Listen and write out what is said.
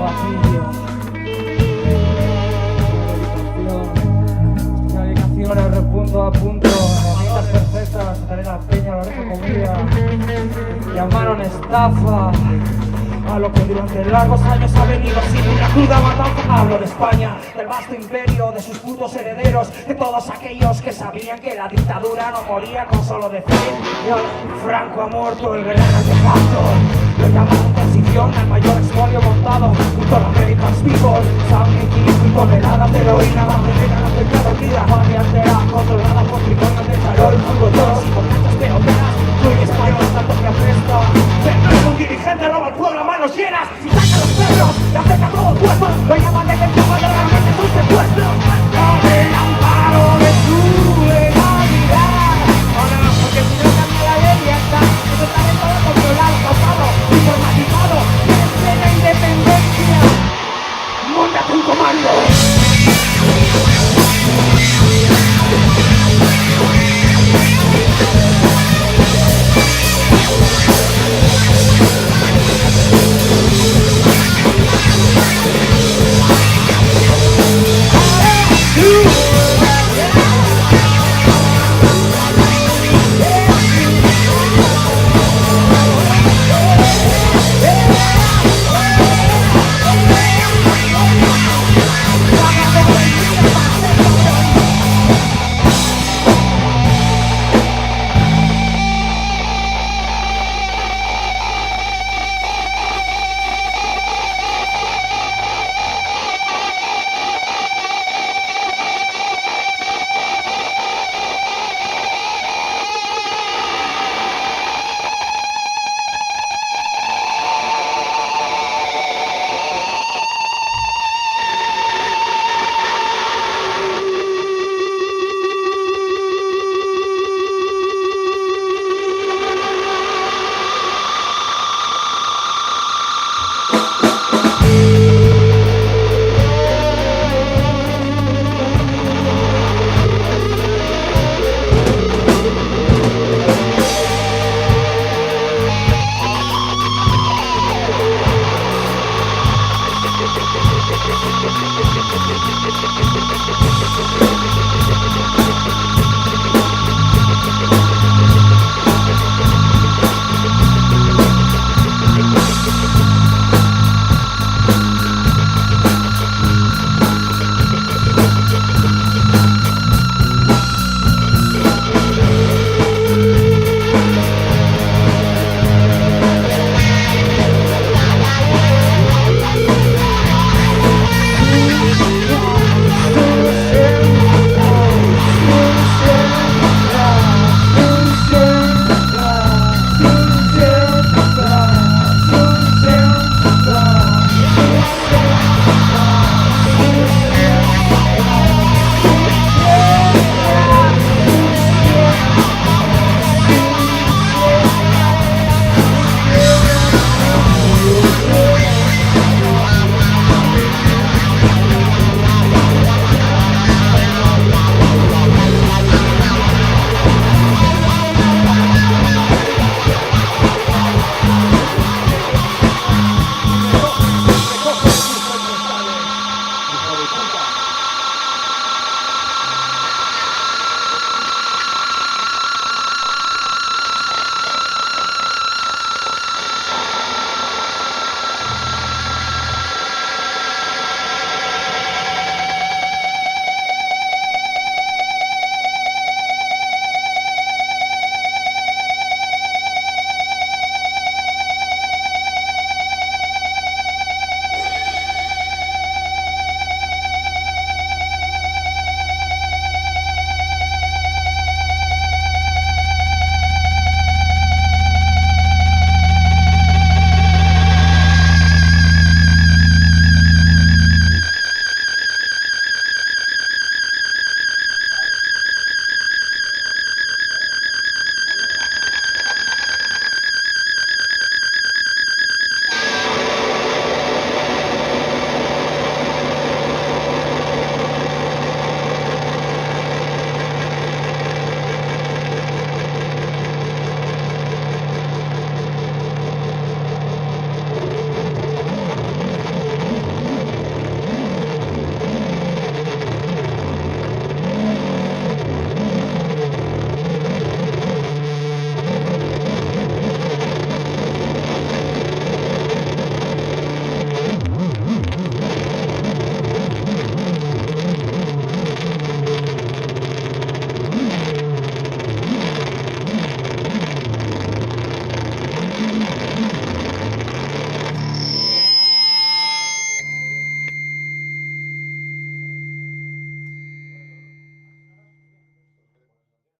vacío. Dedicaciones de punto a punto, enemigas perfectas, Elena Peña, Lorenzo Comida, llamaron estafa a lo que durante largos años ha venido siendo una cruda matanza. Hablo de España, del vasto imperio, de sus putos herederos, de todos aquellos que sabían que la dictadura no moría con solo decir Franco ha muerto, el guerrero de facto. Lo llamaron transición, el mayor expolio montado junto a los American People. Sangre y toneladas de heroína, la primera no tenía dormida. Familia entera controlada por tricones de charol, todos y con muchas peloteras. Soy español, tanto que apesta. Pero un dirigente roba el pueblo a manos llenas y saca a los perros y afecta a todo el cuerpo. Lo llaman de